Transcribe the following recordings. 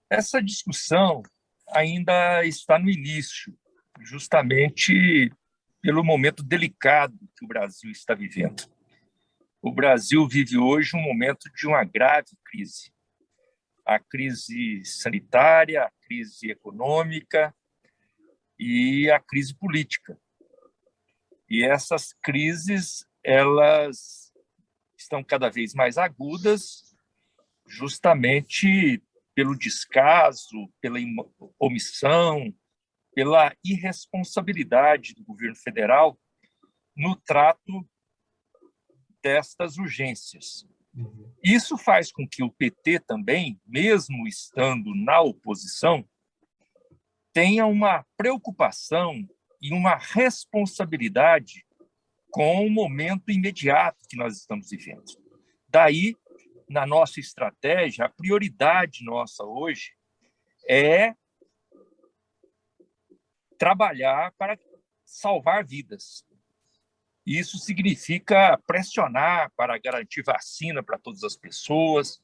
Essa discussão ainda está no início, justamente pelo momento delicado que o Brasil está vivendo. O Brasil vive hoje um momento de uma grave crise. A crise sanitária, a crise econômica e a crise política. E essas crises, elas estão cada vez mais agudas, justamente pelo descaso, pela omissão, pela irresponsabilidade do governo federal no trato destas urgências. Isso faz com que o PT também, mesmo estando na oposição, tenha uma preocupação e uma responsabilidade com o momento imediato que nós estamos vivendo. Daí, na nossa estratégia, a prioridade nossa hoje é trabalhar para salvar vidas. Isso significa pressionar para garantir vacina para todas as pessoas,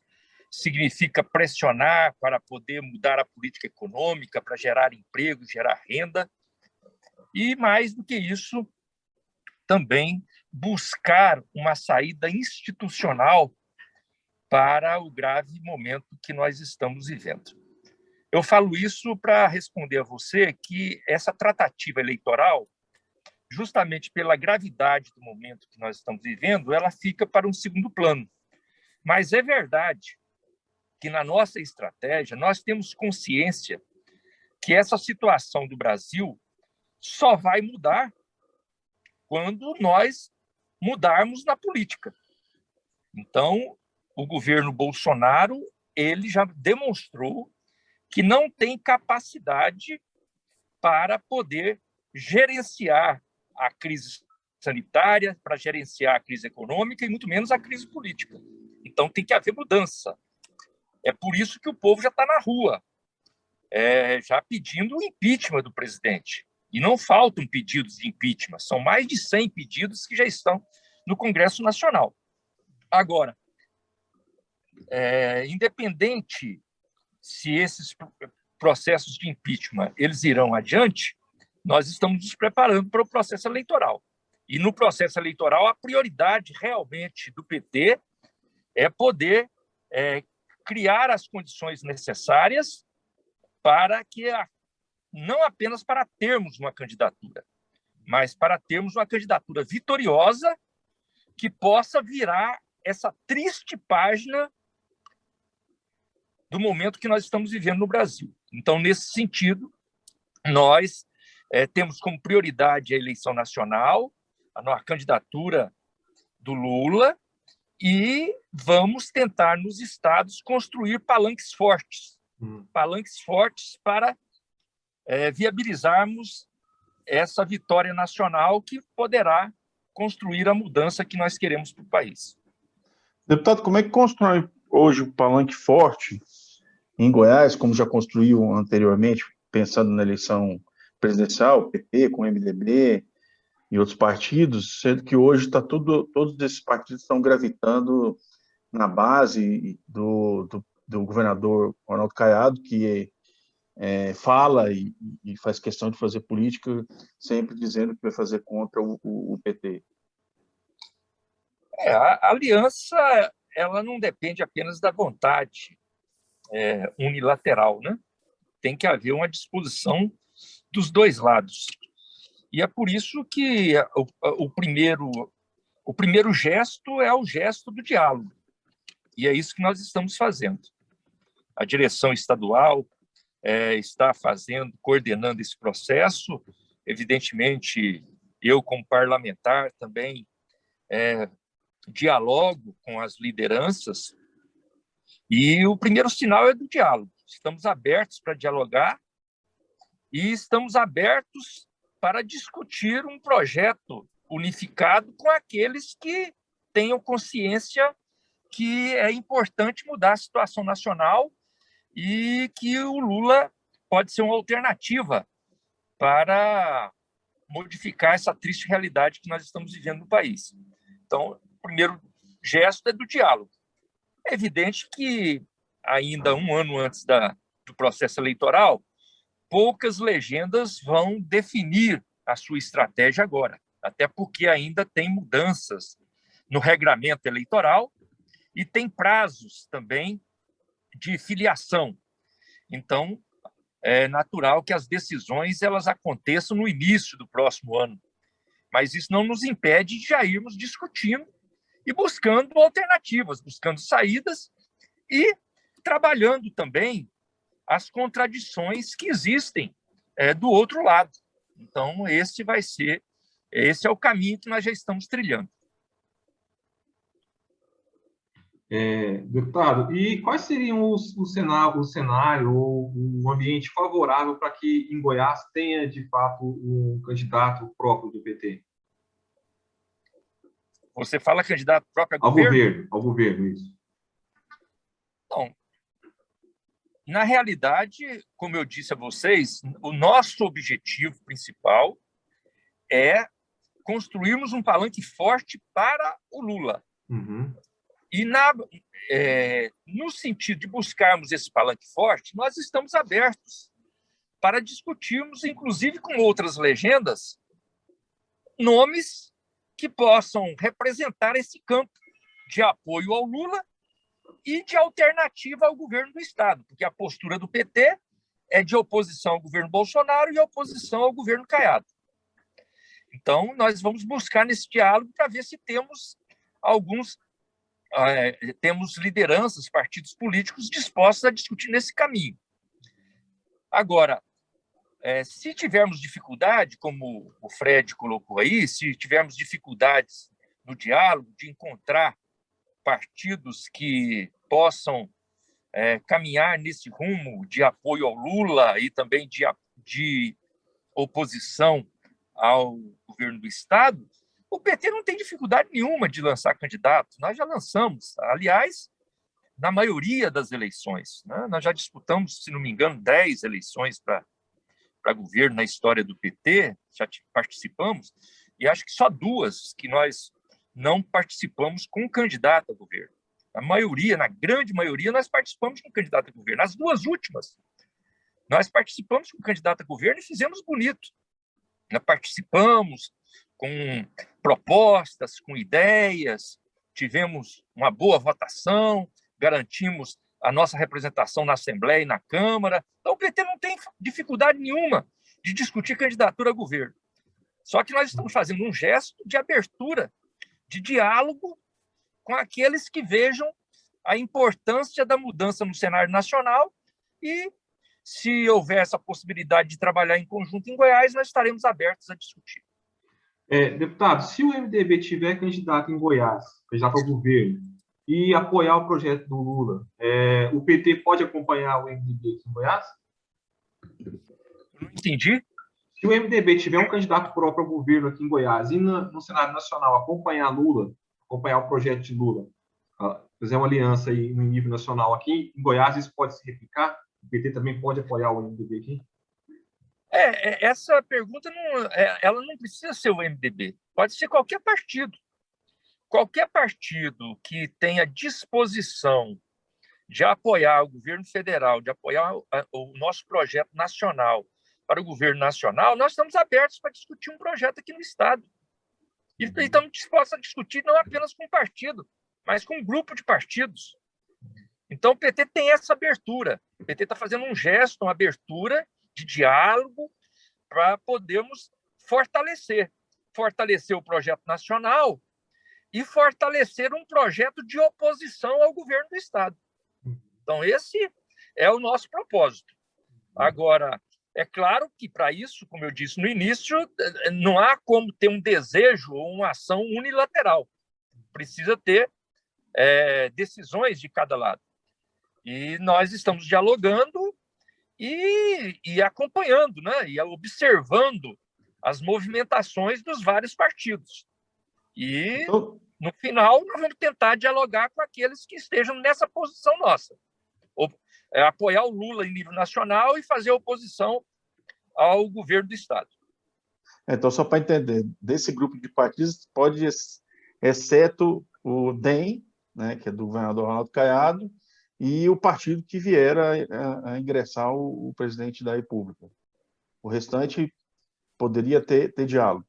significa pressionar para poder mudar a política econômica, para gerar emprego, gerar renda, e, mais do que isso, também buscar uma saída institucional para o grave momento que nós estamos vivendo. Eu falo isso para responder a você que essa tratativa eleitoral, justamente pela gravidade do momento que nós estamos vivendo, ela fica para um segundo plano. Mas é verdade que na nossa estratégia nós temos consciência que essa situação do Brasil só vai mudar quando nós mudarmos na política. Então, o governo Bolsonaro, ele já demonstrou que não tem capacidade para poder gerenciar a crise sanitária, para gerenciar a crise econômica e muito menos a crise política. Então, tem que haver mudança. É por isso que o povo já está na rua, já pedindo o impeachment do presidente. E não faltam pedidos de impeachment, são mais de 100 pedidos que já estão no Congresso Nacional. Agora, independente se esses processos de impeachment eles irão adiante, nós estamos nos preparando para o processo eleitoral. E no processo eleitoral, a prioridade realmente do PT é poder criar as condições necessárias para que, não apenas para termos uma candidatura, mas para termos uma candidatura vitoriosa que possa virar essa triste página do momento que nós estamos vivendo no Brasil. Então, nesse sentido, nós temos como prioridade a eleição nacional, a candidatura do Lula, e vamos tentar, nos estados, construir palanques fortes para viabilizarmos essa vitória nacional que poderá construir a mudança que nós queremos para o país. Deputado, como é que constrói hoje o palanque forte em Goiás, como já construiu anteriormente, pensando na eleição presidencial, PP com MDB e outros partidos, sendo que hoje todos esses partidos estão gravitando na base do governador Ronaldo Caiado, que fala e faz questão de fazer política, sempre dizendo que vai fazer contra o PT. A aliança ela não depende apenas da vontade unilateral, né? Tem que haver uma disposição dos dois lados. E é por isso que o primeiro gesto é o gesto do diálogo. E é isso que nós estamos fazendo. A direção estadual está coordenando esse processo. Evidentemente, eu, como parlamentar, também dialogo com as lideranças. E o primeiro sinal é do diálogo. Estamos abertos para dialogar e estamos abertos para discutir um projeto unificado com aqueles que tenham consciência que é importante mudar a situação nacional e que o Lula pode ser uma alternativa para modificar essa triste realidade que nós estamos vivendo no país. Então, o primeiro gesto é do diálogo. É evidente que, ainda um ano antes do processo eleitoral, poucas legendas vão definir a sua estratégia agora, até porque ainda tem mudanças no regramento eleitoral e tem prazos também de filiação. Então, é natural que as decisões elas aconteçam no início do próximo ano, mas isso não nos impede de já irmos discutindo e buscando alternativas, buscando saídas e trabalhando também as contradições que existem do outro lado. Então, esse é o caminho que nós já estamos trilhando. Deputado, e quais seriam o cenário ou o ambiente favorável para que em Goiás tenha, de fato, um candidato próprio do PT? Você fala candidato próprio a governo? Ao governo, isso. Bom, na realidade, como eu disse a vocês, o nosso objetivo principal é construirmos um palanque forte para o Lula. Uhum. E no sentido de buscarmos esse palanque forte, nós estamos abertos para discutirmos, inclusive com outras legendas, nomes que possam representar esse campo de apoio ao Lula e de alternativa ao governo do Estado, porque a postura do PT é de oposição ao governo Bolsonaro e oposição ao governo Caiado. Então, nós vamos buscar nesse diálogo para ver se temos temos lideranças, partidos políticos dispostos a discutir nesse caminho. Agora, se tivermos dificuldade, como o Fred colocou aí, se tivermos dificuldades no diálogo de encontrar partidos que possam caminhar nesse rumo de apoio ao Lula e também de oposição ao governo do Estado, o PT não tem dificuldade nenhuma de lançar candidatos. Nós já lançamos, aliás, na maioria das eleições. Né? Nós já disputamos, se não me engano, 10 eleições para governo na história do PT, já participamos, e acho que só 2 que nós não participamos com candidato a governo. A maioria, na grande maioria, nós participamos com candidato a governo. As 2 últimas, nós participamos com candidato a governo e fizemos bonito. Nós participamos com propostas, com ideias, tivemos uma boa votação, garantimos a nossa representação na Assembleia e na Câmara. Então, o PT não tem dificuldade nenhuma de discutir candidatura a governo. Só que nós estamos fazendo um gesto de abertura, de diálogo com aqueles que vejam a importância da mudança no cenário nacional e, se houver essa possibilidade de trabalhar em conjunto em Goiás, nós estaremos abertos a discutir. Deputado, se o MDB tiver candidato em Goiás, candidato ao governo, e apoiar o projeto do Lula, o PT pode acompanhar o MDB aqui em Goiás? Não entendi. Se o MDB tiver um candidato próprio ao governo aqui em Goiás e no cenário nacional acompanhar Lula, acompanhar o projeto de Lula, fazer uma aliança aí no nível nacional aqui em Goiás, isso pode se replicar? O PT também pode apoiar o MDB aqui? Essa pergunta ela não precisa ser o MDB, pode ser qualquer partido. Qualquer partido que tenha disposição de apoiar o governo federal, de apoiar o nosso projeto nacional para o governo nacional, nós estamos abertos para discutir um projeto aqui no Estado. E estamos dispostos a discutir não apenas com um partido, mas com um grupo de partidos. Então, o PT tem essa abertura. O PT está fazendo um gesto, uma abertura de diálogo para podermos fortalecer o projeto nacional e fortalecer um projeto de oposição ao governo do Estado. Então, esse é o nosso propósito. Agora, é claro que, para isso, como eu disse no início, não há como ter um desejo ou uma ação unilateral. Precisa ter decisões de cada lado. E nós estamos dialogando e acompanhando, né? E observando as movimentações dos vários partidos. E, no final, nós vamos tentar dialogar com aqueles que estejam nessa posição nossa. Apoiar o Lula em nível nacional e fazer oposição ao governo do Estado. Então, só para entender, desse grupo de partidos, exceto o DEM, né, que é do governador Ronaldo Caiado, e o partido que vier a ingressar o presidente da República. O restante poderia ter diálogo.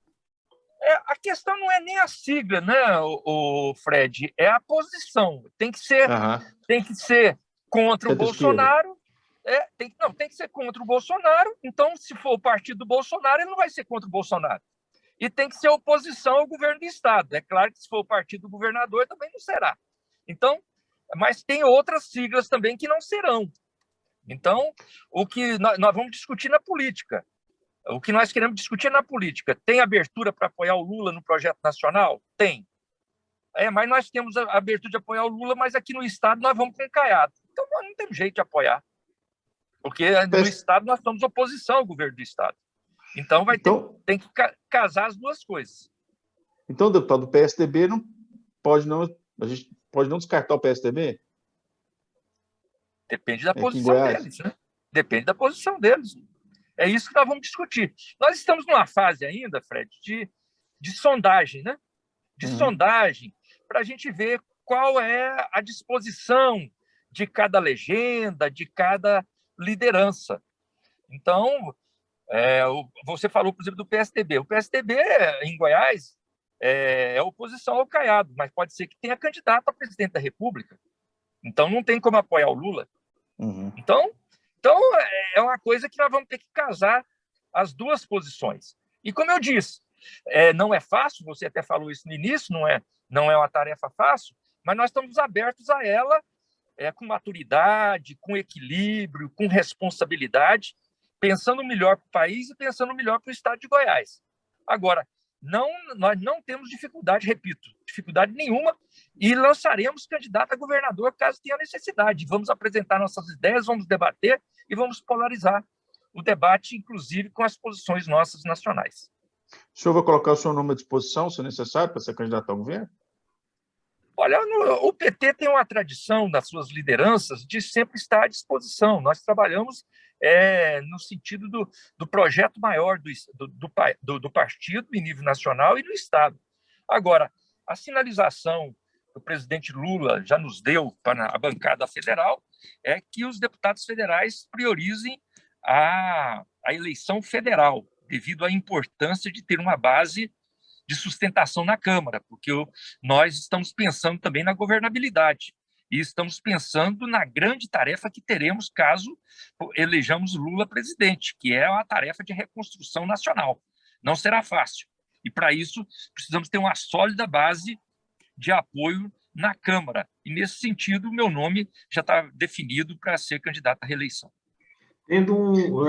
A questão não é nem a sigla, né, o Fred, é a posição. Tem que ser contra o Bolsonaro. Tem que ser contra o Bolsonaro. Então, se for o partido do Bolsonaro, ele não vai ser contra o Bolsonaro. E tem que ser oposição ao governo do Estado. É claro que se for o partido do governador, também não será. Então, mas tem outras siglas também que não serão. Então, o que nós vamos discutir na política. O que nós queremos discutir na política. Tem abertura para apoiar o Lula no projeto nacional? Tem. Mas nós temos a abertura de apoiar o Lula, mas aqui no Estado nós vamos com o Caiado. Então, nós não temos jeito de apoiar. Porque no Estado nós somos oposição ao governo do Estado. Então, tem que casar as duas coisas. Então, deputado, o PSDB a gente pode não descartar o PSDB? Depende da posição deles, né? Depende da posição deles. É isso que nós vamos discutir. Nós estamos numa fase ainda, Fred, de sondagem, né? De sondagem, para a gente ver qual é a disposição de cada legenda, de cada liderança. Então, você falou, por exemplo, do PSDB. O PSDB, em Goiás, é oposição ao Caiado, mas pode ser que tenha candidato a presidente da República. Então, não tem como apoiar o Lula. Então, é uma coisa que nós vamos ter que casar as duas posições. E, como eu disse, não é fácil, você até falou isso no início, não é uma tarefa fácil, mas nós estamos abertos a ela com maturidade, com equilíbrio, com responsabilidade, pensando melhor para o país e pensando melhor para o estado de Goiás. Agora, nós não temos dificuldade, repito, dificuldade nenhuma, e lançaremos candidato a governador caso tenha necessidade. Vamos apresentar nossas ideias, vamos debater e vamos polarizar o debate, inclusive com as posições nossas nacionais. O senhor vai colocar o seu nome à disposição, se necessário, para ser candidato ao governo? Olha, o PT tem uma tradição nas suas lideranças de sempre estar à disposição. Nós trabalhamos no sentido do projeto maior do partido em nível nacional e no Estado. Agora, a sinalização que o presidente Lula já nos deu para a bancada federal é que os deputados federais priorizem a eleição federal, devido à importância de ter uma base de sustentação na Câmara, porque nós estamos pensando também na governabilidade e estamos pensando na grande tarefa que teremos caso elejamos Lula presidente, que é a tarefa de reconstrução nacional. Não será fácil. E, para isso, precisamos ter uma sólida base de apoio na Câmara. E, nesse sentido, o meu nome já está definido para ser candidato à reeleição. Tendo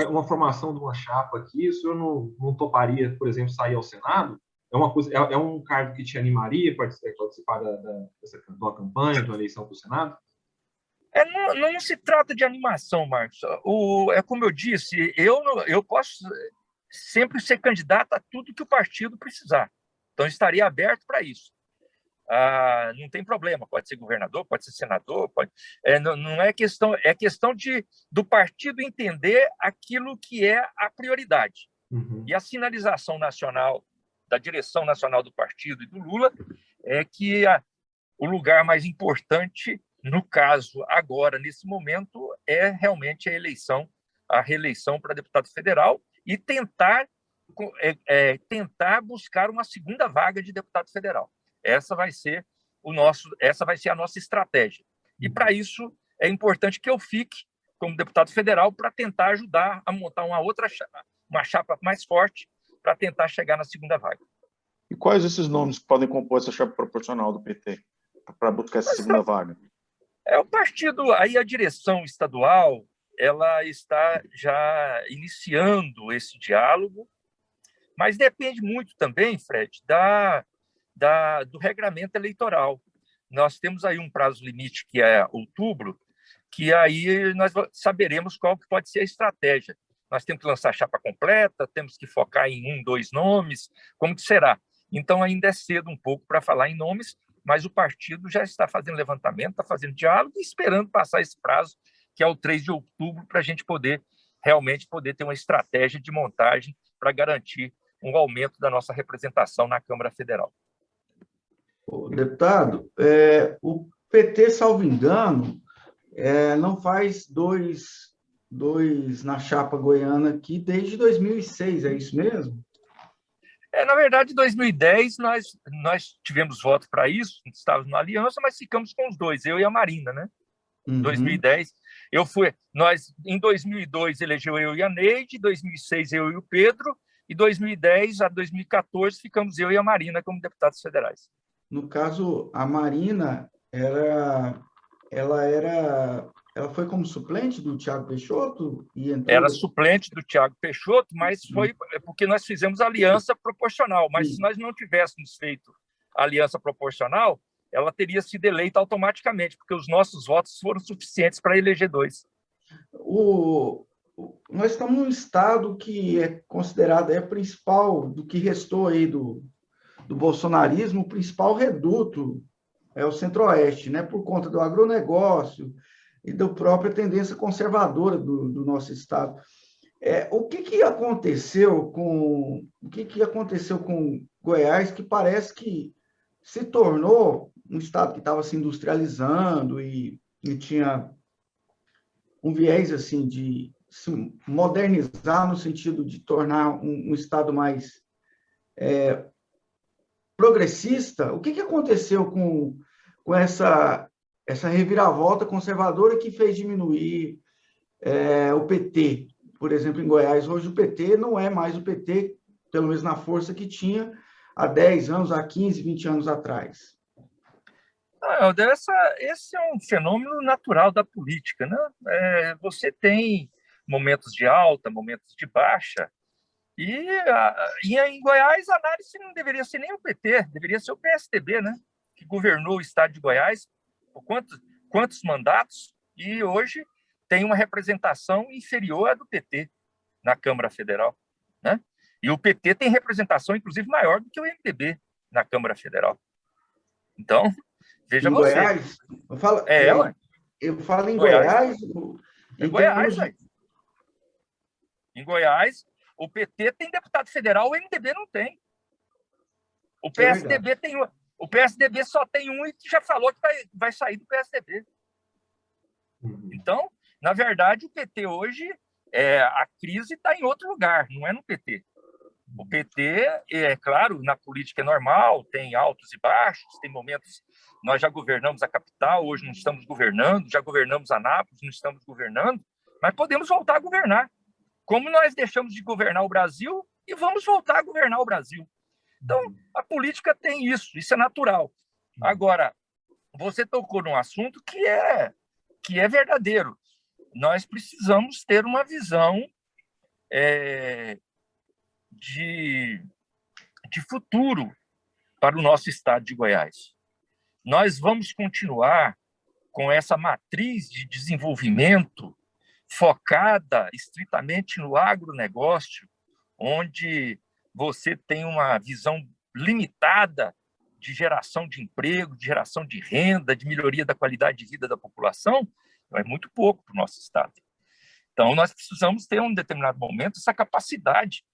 uma formação de uma chapa aqui, o senhor não toparia, por exemplo, sair ao Senado? É um cargo que te animaria a participar de uma campanha, de uma eleição para o Senado? Não se trata de animação, Marcos. É como eu disse, eu posso sempre ser candidato a tudo que o partido precisar. Então, estaria aberto para isso. Não tem problema, pode ser governador, pode ser senador, não é questão, é questão do partido entender aquilo que é a prioridade. E a sinalização nacional, da direção nacional do partido e do Lula, é que o lugar mais importante, no caso, agora, nesse momento, é realmente a reeleição para deputado federal e tentar buscar uma segunda vaga de deputado federal. Essa vai ser a nossa estratégia. E, para isso, é importante que eu fique como deputado federal para tentar ajudar a montar uma chapa mais forte para tentar chegar na segunda vaga. E quais esses nomes que podem compor essa chapa proporcional do PT para buscar essa segunda vaga? O partido, aí a direção estadual, ela está já iniciando esse diálogo, mas depende muito também, Fred, do regramento eleitoral. Nós temos aí um prazo limite, que é outubro, que aí nós saberemos qual que pode ser a estratégia. Nós temos que lançar a chapa completa, temos que focar em 2 nomes, como que será? Então, ainda é cedo um pouco para falar em nomes, mas o partido já está fazendo levantamento, está fazendo diálogo e esperando passar esse prazo, que é o 3 de outubro, para a gente realmente poder ter uma estratégia de montagem para garantir um aumento da nossa representação na Câmara Federal. Deputado, o PT, salvo engano, não faz dois na chapa goiana aqui desde 2006, é isso mesmo? Na verdade, em 2010, nós tivemos voto para isso, estávamos na aliança, mas ficamos com os dois, eu e a Marina, né? Uhum. 2010, em 2002 elegeu eu e a Neide, 2006 eu e o Pedro, e 2010 a 2014 ficamos eu e a Marina como deputados federais. No caso, a Marina, ela foi como suplente do Thiago Peixoto e entrou... Era suplente do Thiago Peixoto, mas foi porque nós fizemos aliança proporcional. Mas se nós não tivéssemos feito aliança proporcional, ela teria sido eleita automaticamente, porque os nossos votos foram suficientes para eleger dois. Nós estamos num estado que é considerado principal, do que restou aí do bolsonarismo, o principal reduto é o Centro-Oeste, né, por conta do agronegócio e da própria tendência conservadora do nosso estado. O que aconteceu com Goiás, que parece que se tornou um estado que estava se industrializando e tinha um viés assim de se modernizar no sentido de tornar um estado mais progressista? O que aconteceu com essa reviravolta conservadora que fez diminuir o PT, por exemplo, em Goiás? Hoje o PT não é mais o PT, pelo menos na força que tinha há 10 anos, há 15, 20 anos atrás. Esse é um fenômeno natural da política, né? Você tem momentos de alta, momentos de baixa, e em Goiás a análise não deveria ser nem o PT, deveria ser o PSDB, né? Que governou o estado de Goiás por quantos mandatos, e hoje tem uma representação inferior à do PT na Câmara Federal, né? E o PT tem representação, inclusive, maior do que o MDB na Câmara Federal. Então, veja você. Goiás? Eu falo em Goiás. Goiás. Em Goiás, o PT tem deputado federal, o MDB não tem. O PSDB só tem um e já falou que vai sair do PSDB. Então, na verdade, o PT hoje, a crise está em outro lugar, não é no PT. O PT, claro, na política é normal, tem altos e baixos, tem momentos... Nós já governamos a capital, hoje não estamos governando, já governamos Anápolis, não estamos governando, mas podemos voltar a governar. Como nós deixamos de governar o Brasil e vamos voltar a governar o Brasil. Então, a política tem isso é natural. Agora, você tocou num assunto que é verdadeiro. Nós precisamos ter uma visão de futuro para o nosso estado de Goiás. Nós vamos continuar com essa matriz de desenvolvimento focada estritamente no agronegócio, onde você tem uma visão limitada de geração de emprego, de geração de renda, de melhoria da qualidade de vida da população, é muito pouco para o nosso estado. Então, nós precisamos ter, em um determinado momento, essa capacidade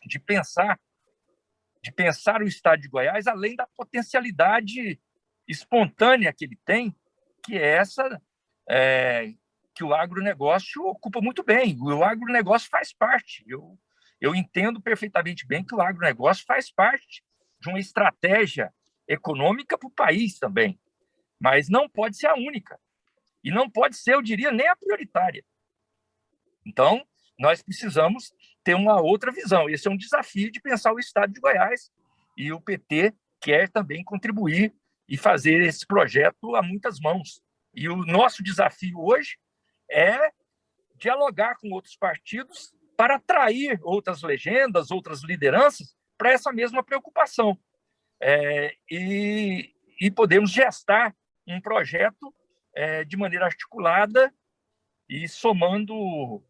de pensar o estado de Goiás além da potencialidade espontânea que ele tem, que é essa que o agronegócio ocupa muito bem. O agronegócio faz parte. Eu entendo perfeitamente bem que o agronegócio faz parte de uma estratégia econômica para o país também, mas não pode ser a única. E não pode ser, eu diria, nem a prioritária. Então, nós precisamos ter uma outra visão. Esse é um desafio de pensar o estado de Goiás, e o PT quer também contribuir e fazer esse projeto a muitas mãos. E o nosso desafio hoje é dialogar com outros partidos para atrair outras legendas, outras lideranças para essa mesma preocupação. E podemos gestar um projeto de maneira articulada e somando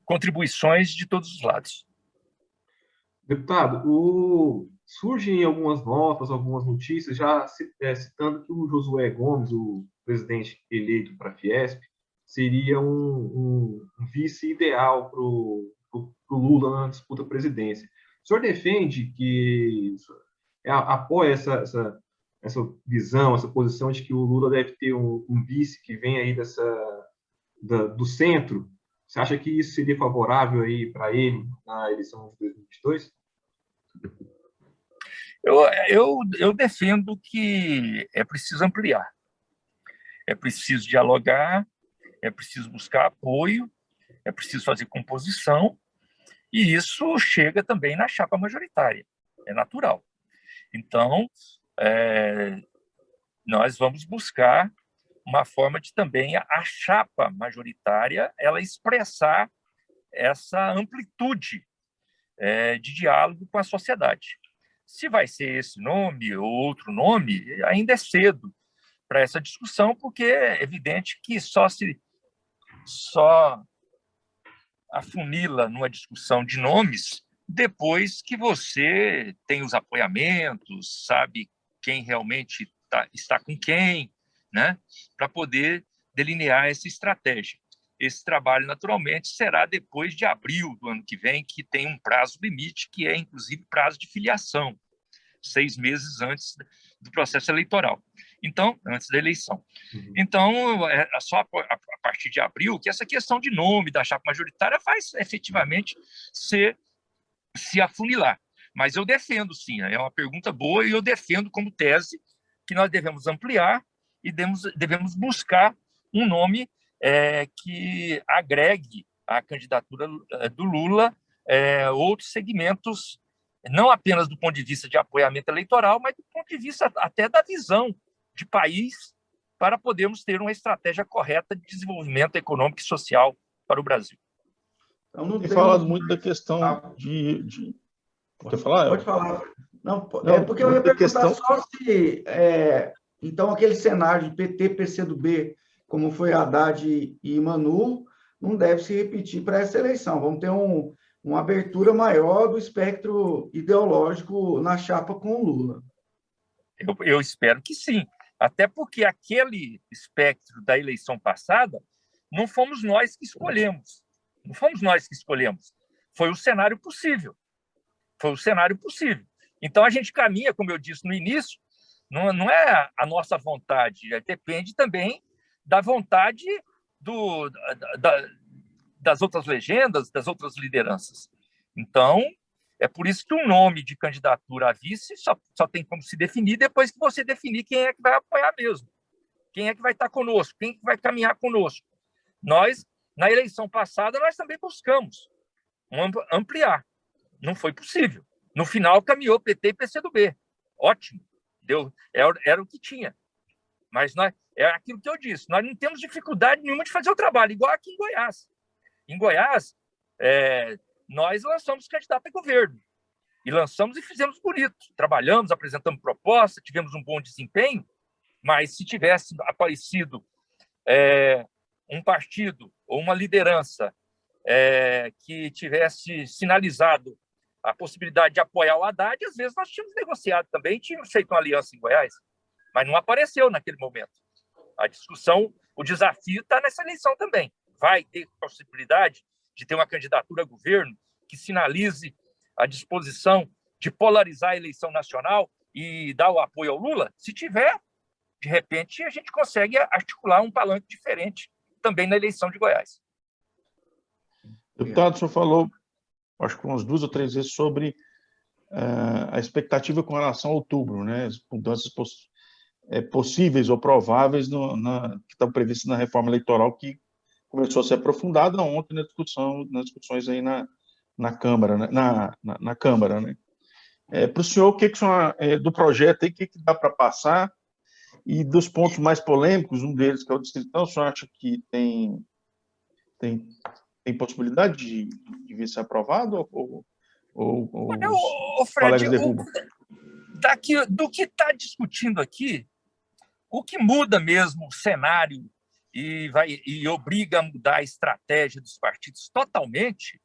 contribuições de todos os lados. Deputado, surgem algumas notas, algumas notícias, já citando que o Josué Gomes, o presidente eleito para a Fiesp, seria um vice ideal para o Lula na disputa à presidência. O senhor defende que apoia essa visão, essa posição de que o Lula deve ter um vice que vem aí dessa do centro, você acha que isso seria favorável aí para ele na eleição de 2022? Eu defendo que é preciso ampliar, é preciso dialogar, é preciso buscar apoio, é preciso fazer composição, e isso chega também na chapa majoritária, é natural. Então, nós vamos buscar uma forma de também a chapa majoritária ela expressar essa amplitude de diálogo com a sociedade. Se vai ser esse nome ou outro nome, ainda é cedo para essa discussão, porque é evidente que só afunila numa discussão de nomes depois que você tem os apoiamentos, sabe quem realmente está com quem, né? Para poder delinear essa estratégia. Esse trabalho, naturalmente, será depois de abril do ano que vem, que tem um prazo limite, que é, inclusive, prazo de filiação, 6 meses antes do processo eleitoral. Então, antes da eleição. Então, é só a partir de abril que essa questão de nome da chapa majoritária vai efetivamente se afunilar. Mas eu defendo, sim, é uma pergunta boa, e eu defendo como tese que nós devemos ampliar e devemos buscar um nome que agregue à candidatura do Lula outros segmentos, não apenas do ponto de vista de apoiamento eleitoral, mas do ponto de vista até da visão de país, para podermos ter uma estratégia correta de desenvolvimento econômico e social para o Brasil. Então, não tem falado muito da questão Quer falar? Pode falar. Não, porque eu ia perguntar só se, então, aquele cenário de PT, PCdoB, como foi Haddad e Manu, não deve se repetir para essa eleição. Vamos ter uma abertura maior do espectro ideológico na chapa com o Lula. Eu espero que sim. Até porque aquele espectro da eleição passada não fomos nós que escolhemos. Não fomos nós que escolhemos. Foi o cenário possível. Foi o cenário possível. Então, a gente caminha, como eu disse no início, não é a nossa vontade, depende também da vontade das outras legendas, das outras lideranças. Então, é por isso que um nome de candidatura a vice só tem como se definir depois que você definir quem é que vai apoiar mesmo, quem é que vai estar conosco, quem é que vai caminhar conosco. Nós, na eleição passada, nós também buscamos ampliar. Não foi possível. No final, caminhou PT e PCdoB. Ótimo. Era o que tinha. Mas é aquilo que eu disse. Nós não temos dificuldade nenhuma de fazer o trabalho, igual aqui em Goiás. Em Goiás, nós lançamos candidato a governo. E lançamos e fizemos bonito. Trabalhamos, apresentamos proposta, tivemos um bom desempenho, mas se tivesse aparecido um partido ou uma liderança que tivesse sinalizado a possibilidade de apoiar o Haddad, às vezes nós tínhamos negociado também, tínhamos feito uma aliança em Goiás, mas não apareceu naquele momento. A discussão, o desafio está nessa eleição também. Vai ter possibilidade de ter uma candidatura a governo que sinalize a disposição de polarizar a eleição nacional e dar o apoio ao Lula? Se tiver, de repente, a gente consegue articular um palanque diferente também na eleição de Goiás. Deputado, o senhor falou, acho que umas 2 ou 3 vezes, sobre a expectativa com relação a outubro, né? As mudanças possíveis ou prováveis que estão previstas na reforma eleitoral, que começou a ser aprofundada ontem nas discussões aí na Câmara, né? na Câmara, né? Para o senhor, o que do projeto aí, o que dá para passar? E dos pontos mais polêmicos, um deles, que é o Distritão, o senhor acha que tem possibilidade de vir ser aprovado ou os Fred, colegas derrubam? Do que está discutindo aqui, o que muda mesmo o cenário e obriga a mudar a estratégia dos partidos totalmente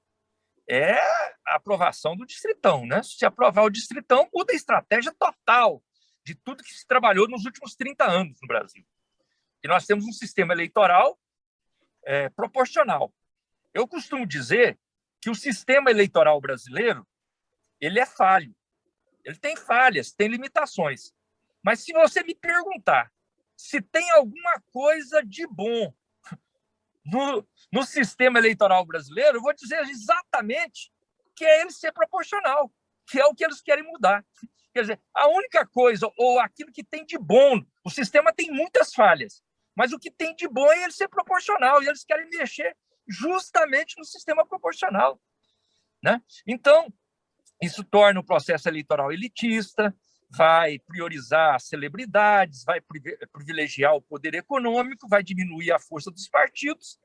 é a aprovação do Distritão, né? Se aprovar o Distritão, muda a estratégia total de tudo que se trabalhou nos últimos 30 anos no Brasil. E nós temos um sistema eleitoral proporcional. Eu costumo dizer que o sistema eleitoral brasileiro ele é falho. Ele tem falhas, tem limitações. Mas se você me perguntar se tem alguma coisa de bom no sistema eleitoral brasileiro, eu vou dizer exatamente que é ele ser proporcional, que é o que eles querem mudar. Quer dizer, a única coisa, ou aquilo que tem de bom, o sistema tem muitas falhas, mas o que tem de bom é ele ser proporcional, e eles querem mexer justamente no sistema proporcional, né? Então, isso torna o processo eleitoral elitista, vai priorizar as celebridades, vai privilegiar o poder econômico, vai diminuir a força dos partidos,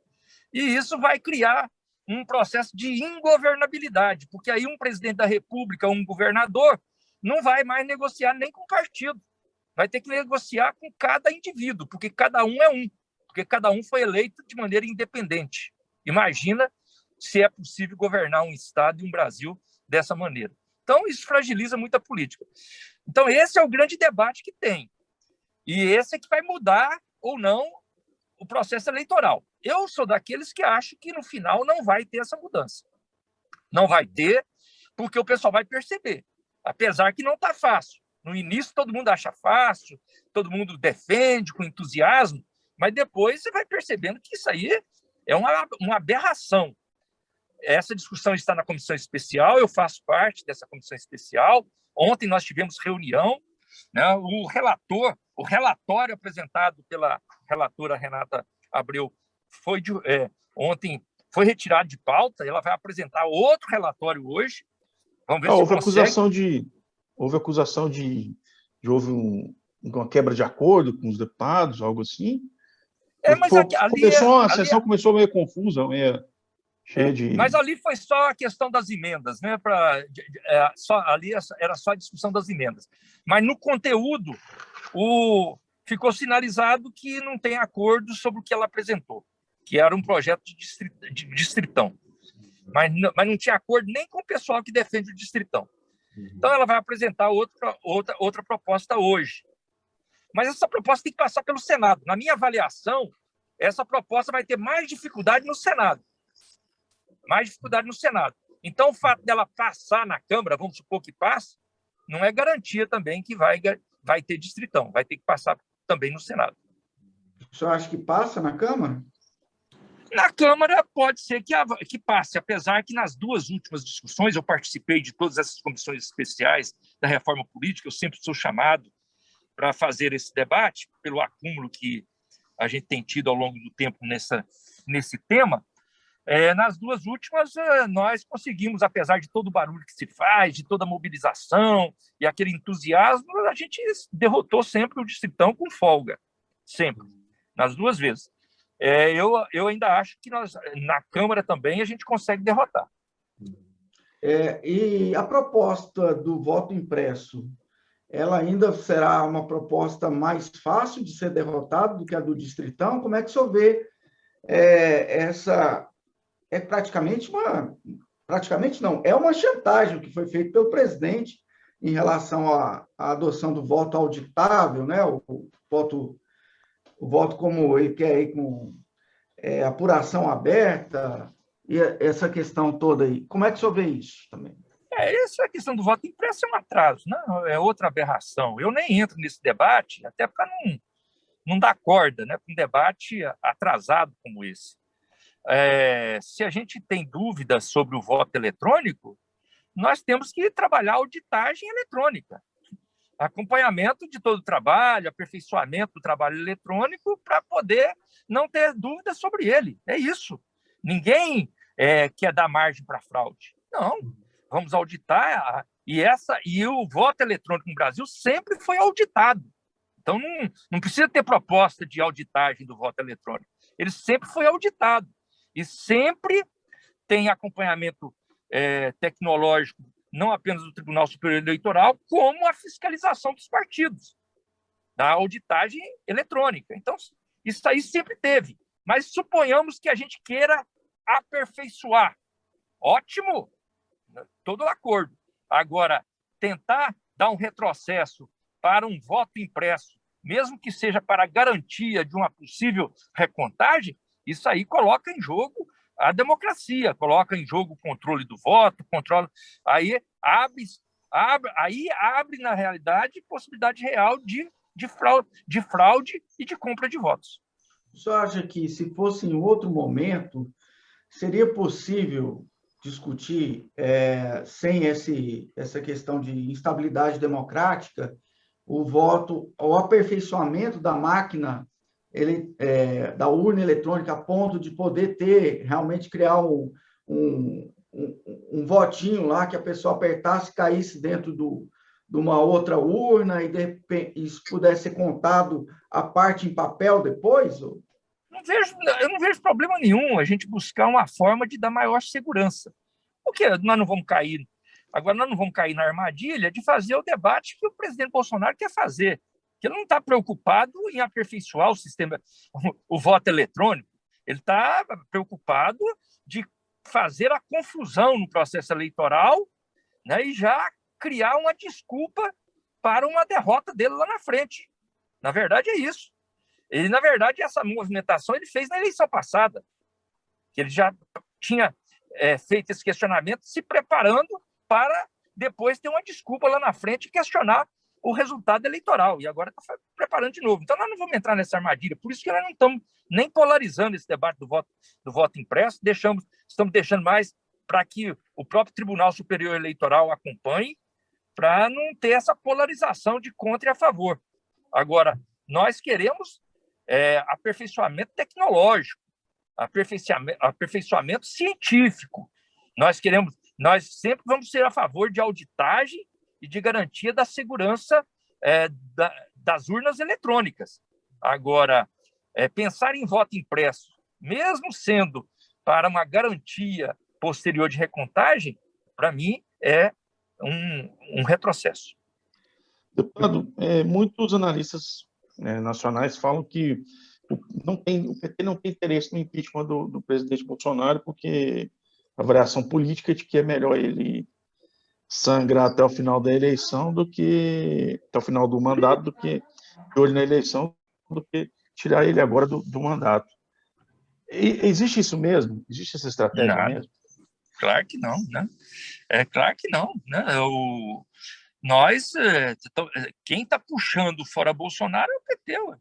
e isso vai criar um processo de ingovernabilidade, porque aí um presidente da República, um governador, não vai mais negociar nem com o partido, vai ter que negociar com cada indivíduo, porque cada um é um, porque cada um foi eleito de maneira independente. Imagina se é possível governar um Estado e um Brasil dessa maneira. Então, isso fragiliza muito a política. Então, esse é o grande debate que tem. E esse é que vai mudar ou não o processo eleitoral. Eu sou daqueles que acham que, no final, não vai ter essa mudança. Não vai ter, porque o pessoal vai perceber. Apesar que não está fácil. No início, todo mundo acha fácil, todo mundo defende com entusiasmo, mas depois você vai percebendo que isso aí é uma aberração. Essa discussão está na comissão especial, eu faço parte dessa comissão especial. Ontem nós tivemos reunião, né? O relatório apresentado pela relatora Renata Abreu ontem foi retirado de pauta, ela vai apresentar outro relatório hoje. Vamos ver se houve consegue. Houve acusação de houve uma quebra de acordo com os deputados, algo assim. Mas a sessão começou meio confusa, meio cheia de... Mas ali foi só a questão das emendas, né? Ali era só a discussão das emendas. Mas no conteúdo ficou sinalizado que não tem acordo sobre o que ela apresentou, que era um projeto de distritão. Mas não tinha acordo nem com o pessoal que defende o distritão. Então, ela vai apresentar outra proposta hoje. Mas essa proposta tem que passar pelo Senado. Na minha avaliação, essa proposta vai ter mais dificuldade no Senado. Então, o fato dela passar na Câmara, vamos supor que passe, não é garantia também que vai ter distritão. Vai ter que passar também no Senado. O senhor acha que passa na Câmara? Na Câmara pode ser que passe, apesar que nas duas últimas discussões eu participei de todas essas comissões especiais da reforma política, eu sempre sou chamado para fazer esse debate, pelo acúmulo que a gente tem tido ao longo do tempo nesse tema. Nas duas últimas, nós conseguimos, apesar de todo o barulho que se faz, de toda a mobilização e aquele entusiasmo, a gente derrotou sempre o distritão com folga, sempre, nas duas vezes. Eu ainda acho que na Câmara também a gente consegue derrotar. E a proposta do voto impresso, ela ainda será uma proposta mais fácil de ser derrotada do que a do distritão? Como é que o senhor vê essa... É praticamente uma chantagem que foi feita pelo presidente em relação à adoção do voto auditável, né? O voto como ele quer aí, com apuração aberta, e essa questão toda aí. Como é que o senhor vê isso também? Essa questão do voto impresso é um atraso, não, é outra aberração. Eu nem entro nesse debate, até para não dar corda, né, para um debate atrasado como esse. Se a gente tem dúvidas sobre o voto eletrônico, nós temos que trabalhar a auditagem eletrônica, acompanhamento de todo o trabalho, aperfeiçoamento do trabalho eletrônico para poder não ter dúvidas sobre ele. É isso. Ninguém quer dar margem para fraude. Não. Vamos auditar. E o voto eletrônico no Brasil sempre foi auditado. Então, não precisa ter proposta de auditagem do voto eletrônico. Ele sempre foi auditado. E sempre tem acompanhamento tecnológico, não apenas do Tribunal Superior Eleitoral, como a fiscalização dos partidos, da auditagem eletrônica. Então, isso aí sempre teve. Mas suponhamos que a gente queira aperfeiçoar. Ótimo, todo acordo. Agora, tentar dar um retrocesso para um voto impresso, mesmo que seja para a garantia de uma possível recontagem, isso aí coloca em jogo a democracia, coloca em jogo o controle do voto, aí abre na realidade possibilidade real de fraude e de compra de votos. o senhor acha que, se fosse em outro momento, seria possível discutir, sem essa questão de instabilidade democrática, o voto, o aperfeiçoamento da máquina, da urna eletrônica, a ponto de poder realmente criar um votinho lá que a pessoa apertasse e caísse dentro de uma outra urna e isso pudesse ser contado a parte em papel depois? Eu não vejo problema nenhum a gente buscar uma forma de dar maior segurança. Porque nós não vamos cair. Agora, nós não vamos cair na armadilha de fazer o debate que o presidente Bolsonaro quer fazer. Que ele não está preocupado em aperfeiçoar o sistema, o voto eletrônico. Ele está preocupado de fazer a confusão no processo eleitoral, né, e já criar uma desculpa para uma derrota dele lá na frente. Na verdade, é isso. Ele, na verdade, essa movimentação ele fez na eleição passada, que ele já tinha feito esse questionamento, se preparando para depois ter uma desculpa lá na frente e questionar o resultado eleitoral. E agora está preparando de novo. Então, nós não vamos entrar nessa armadilha. Por isso que nós não estamos nem polarizando esse debate do voto impresso, estamos deixando mais para que o próprio Tribunal Superior Eleitoral acompanhe, para não ter essa polarização de contra e a favor. Agora, nós queremos aperfeiçoamento tecnológico, aperfeiçoamento científico. Nós sempre vamos ser a favor de auditagem e de garantia da segurança das urnas eletrônicas. Agora, pensar em voto impresso, mesmo sendo para uma garantia posterior de recontagem, para mim é um retrocesso. Deputado, muitos analistas nacionais falam que o PT não tem interesse no impeachment do presidente Bolsonaro, porque a avaliação política é de que é melhor ele sangrar até o final da eleição até o final do mandato, do que de olho na eleição, do que tirar ele agora do mandato. Existe isso mesmo? Existe essa estratégia mesmo? Claro que não, né? Claro que não, né? Quem está puxando fora Bolsonaro é o PT, ué.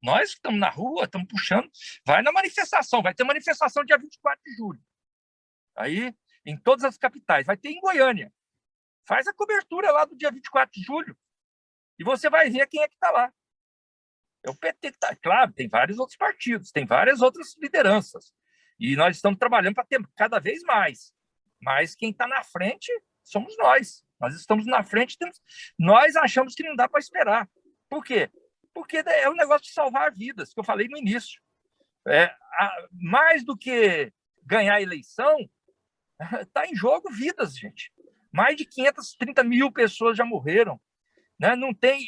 Nós que estamos na rua, estamos puxando. Vai na manifestação, vai ter manifestação dia 24 de julho. Aí, em todas as capitais. Vai ter em Goiânia. Faz a cobertura lá do dia 24 de julho. E você vai ver quem é que está lá. É o PT que está. Claro, tem vários outros partidos, tem várias outras lideranças. E nós estamos trabalhando para ter cada vez mais. Mas quem está na frente somos nós. Nós estamos na frente, nós achamos que não dá para esperar. Por quê? Porque é um negócio de salvar vidas, que eu falei no início. Mais do que ganhar a eleição, está em jogo vidas, gente. Mais de 530 mil pessoas já morreram. Né?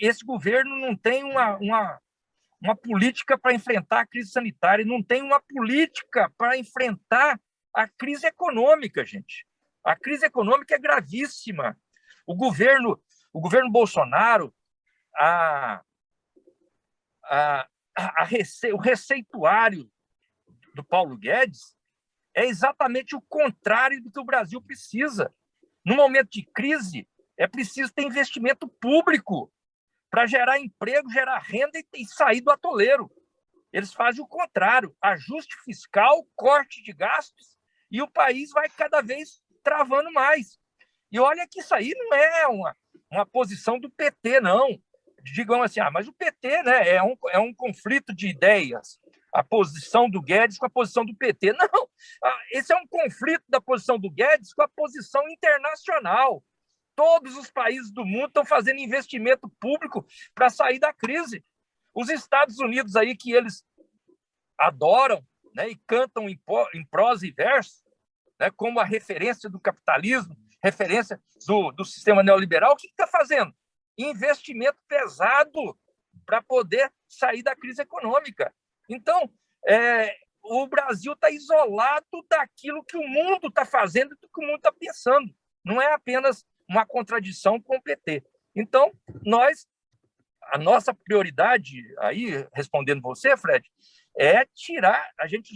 Esse governo não tem uma política para enfrentar a crise sanitária, não tem uma política para enfrentar a crise econômica, gente. A crise econômica é gravíssima. O governo Bolsonaro, o receituário do Paulo Guedes é exatamente o contrário do que o Brasil precisa. No momento de crise, é preciso ter investimento público para gerar emprego, gerar renda e sair do atoleiro. Eles fazem o contrário, ajuste fiscal, corte de gastos, e o país vai cada vez travando mais. E olha que isso aí não é uma posição do PT, não. Digam assim, mas o PT, né, é um conflito de ideias, a posição do Guedes com a posição do PT. Não, esse é um conflito da posição do Guedes com a posição internacional. Todos os países do mundo estão fazendo investimento público para sair da crise. Os Estados Unidos aí, que eles adoram, né, e cantam em prosa e verso, né, como a referência do capitalismo, referência do sistema neoliberal, o que está fazendo? Investimento pesado para poder sair da crise econômica. Então, o Brasil está isolado daquilo que o mundo está fazendo e do que o mundo está pensando. Não é apenas uma contradição com o PT. Então, a nossa prioridade, aí, respondendo você, Fred, é tirar... A gente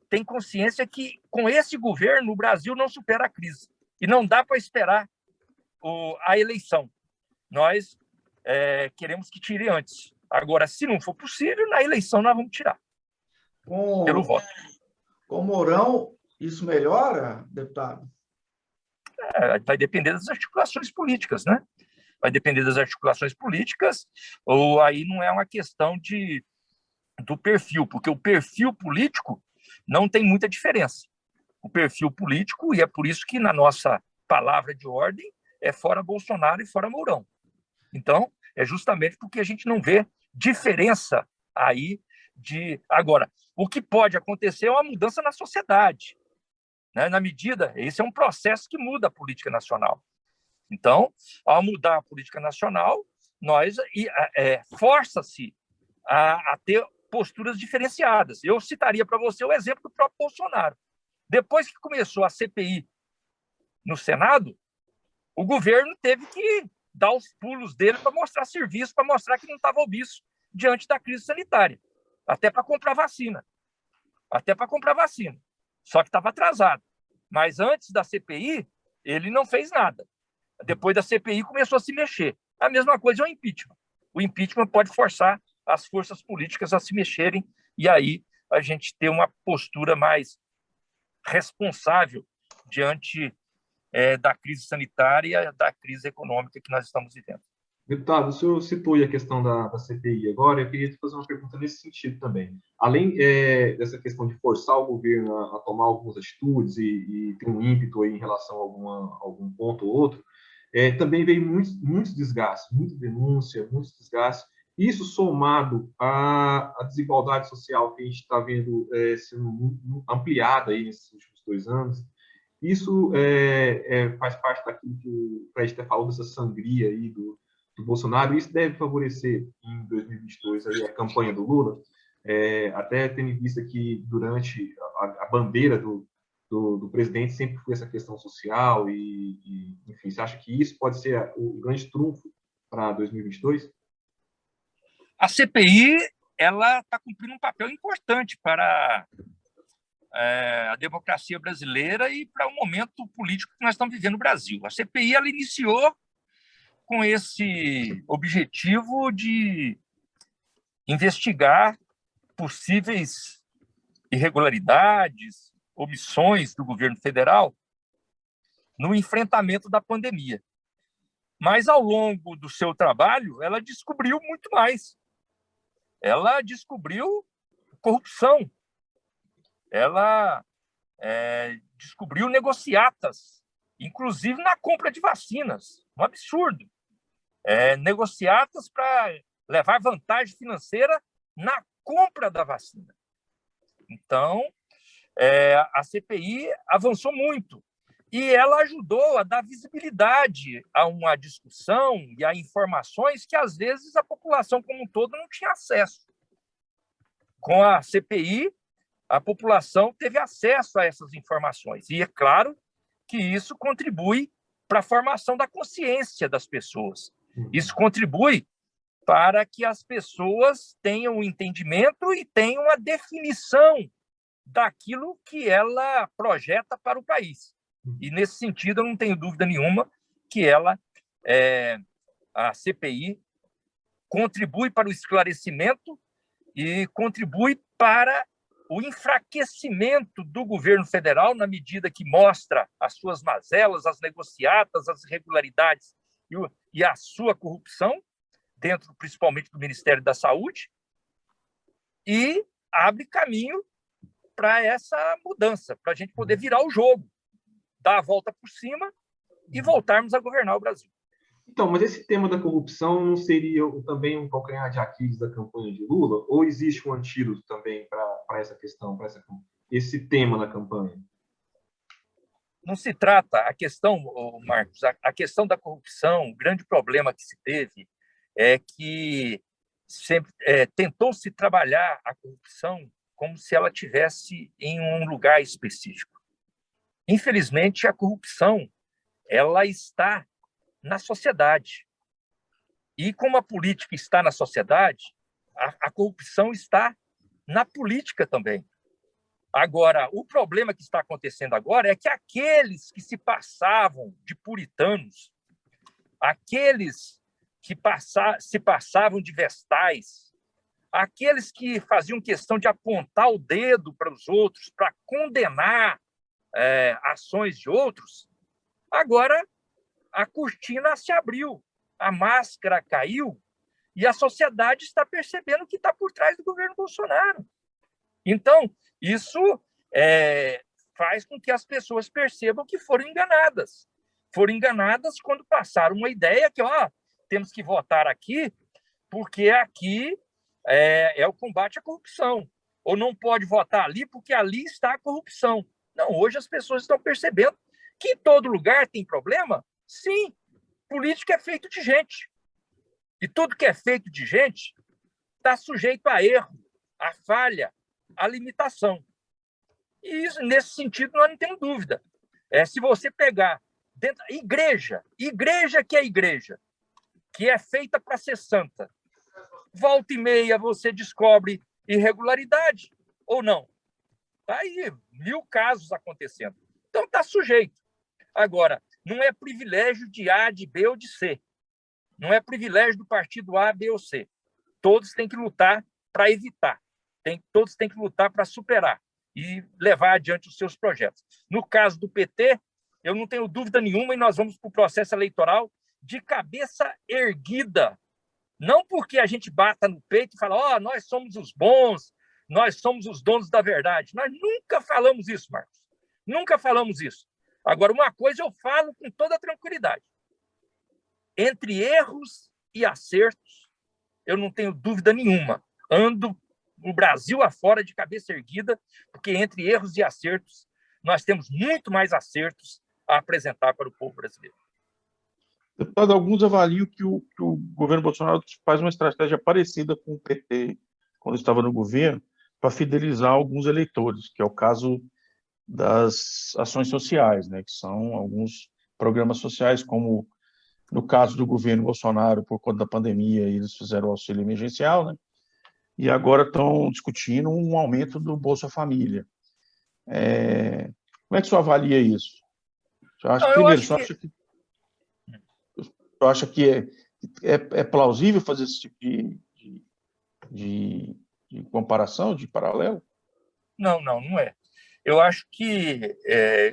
tem consciência que, com esse governo, o Brasil não supera a crise. E não dá para esperar a eleição. Nós queremos que tire antes. Agora, se não for possível, na eleição nós vamos tirar pelo voto. Com o Mourão, isso melhora, deputado? Vai depender das articulações políticas, né? Vai depender das articulações políticas, ou aí não é uma questão do perfil, porque o perfil político não tem muita diferença. O perfil político, e é por isso que na nossa palavra de ordem é fora Bolsonaro e fora Mourão. Então, é justamente porque a gente não vê diferença aí de... Agora, o que pode acontecer é uma mudança na sociedade, né? Na medida, esse é um processo que muda a política nacional. Então, ao mudar a política nacional, força-se a ter posturas diferenciadas. Eu citaria para você o exemplo do próprio Bolsonaro. Depois que começou a CPI no Senado, o governo teve que dar os pulos dele para mostrar serviço, para mostrar que não estava omisso diante da crise sanitária, até para comprar vacina. Só que estava atrasado. Mas antes da CPI, ele não fez nada. Depois da CPI, começou a se mexer. A mesma coisa é o impeachment. O impeachment pode forçar as forças políticas a se mexerem e aí a gente ter uma postura mais responsável diante da crise sanitária, da crise econômica que nós estamos vivendo. Deputado, o senhor citou aí a questão da CPI agora, eu queria te fazer uma pergunta nesse sentido também. Além dessa questão de forçar o governo a tomar algumas atitudes e ter um ímpeto aí em relação a algum ponto ou outro, também veio muitos desgastes, muita denúncia, muitos desgastes. Isso somado à desigualdade social que a gente está vendo sendo ampliada aí nesses últimos 2 anos, isso faz parte daquilo que o Fred até falou, dessa sangria aí do Bolsonaro. Isso deve favorecer em 2022 aí a campanha do Lula, até tendo em vista que durante a bandeira do presidente sempre foi essa questão social enfim, você acha que isso pode ser o grande trunfo para 2022? A CPI ela está cumprindo um papel importante para a democracia brasileira e para o momento político que nós estamos vivendo no Brasil. A CPI ela iniciou com esse objetivo de investigar possíveis irregularidades, omissões do governo federal no enfrentamento da pandemia. Mas, ao longo do seu trabalho, ela descobriu muito mais. Ela descobriu corrupção. Ela descobriu negociatas, inclusive na compra de vacinas. Um absurdo. Negociatas para levar vantagem financeira na compra da vacina. Então, a CPI avançou muito e ela ajudou a dar visibilidade a uma discussão e a informações que, às vezes, a população como um todo não tinha acesso. Com a CPI, a população teve acesso a essas informações. E é claro que isso contribui para a formação da consciência das pessoas. Isso contribui para que as pessoas tenham um entendimento e tenham a definição daquilo que ela projeta para o país. E, nesse sentido, eu não tenho dúvida nenhuma que a CPI, contribui para o esclarecimento e contribui para o enfraquecimento do governo federal, na medida que mostra as suas mazelas, as negociatas, as irregularidades e a sua corrupção, dentro principalmente do Ministério da Saúde, e abre caminho para essa mudança, para a gente poder virar o jogo, dar a volta por cima e voltarmos a governar o Brasil. Então, mas esse tema da corrupção não seria também um calcanhar de Aquiles da campanha de Lula? Ou existe um antídoto também para essa questão, para esse tema na campanha? Não se trata, a questão, Marcos, a questão da corrupção, o grande problema que se teve é que sempre tentou-se trabalhar a corrupção como se ela tivesse em um lugar específico. Infelizmente, a corrupção ela está na sociedade. E como a política está na sociedade, a corrupção está na política também. Agora, o problema que está acontecendo agora é que aqueles que se passavam de puritanos, aqueles que se passavam de vestais, aqueles que faziam questão de apontar o dedo para os outros, para condenar ações de outros, agora a cortina se abriu, a máscara caiu e a sociedade está percebendo o que está por trás do governo Bolsonaro. Então, isso faz com que as pessoas percebam que foram enganadas. Foram enganadas quando passaram uma ideia que, temos que votar aqui, porque aqui é o combate à corrupção. Ou não pode votar ali, porque ali está a corrupção. Não, hoje as pessoas estão percebendo que em todo lugar tem problema. Sim, política é feito de gente. E tudo que é feito de gente está sujeito a erro, a falha, a limitação. E isso, nesse sentido, nós não temos dúvida. Se você pegar dentro igreja que é feita para ser santa, volta e meia você descobre irregularidade ou não. Está aí 1000 casos acontecendo. Então está sujeito. Agora, não é privilégio de A, de B ou de C. Não é privilégio do partido A, B ou C. Todos têm que lutar para evitar. Todos têm que lutar para superar e levar adiante os seus projetos. No caso do PT, eu não tenho dúvida nenhuma, e nós vamos para o processo eleitoral de cabeça erguida. Não porque a gente bata no peito e fala, nós somos os bons, nós somos os donos da verdade. Nós nunca falamos isso, Marcos. Nunca falamos isso. Agora, uma coisa eu falo com toda tranquilidade. Entre erros e acertos, eu não tenho dúvida nenhuma. Ando o Brasil afora de cabeça erguida, porque entre erros e acertos, nós temos muito mais acertos a apresentar para o povo brasileiro. Deputado, alguns avaliam que o governo Bolsonaro faz uma estratégia parecida com o PT, quando estava no governo, para fidelizar alguns eleitores, que é o caso das ações sociais, né, que são alguns programas sociais, como no caso do governo Bolsonaro, por conta da pandemia, eles fizeram o auxílio emergencial, né, e agora estão discutindo um aumento do Bolsa Família. Como é que o senhor avalia isso? Você acha que é plausível fazer esse tipo de comparação, de paralelo? Não é. Eu acho que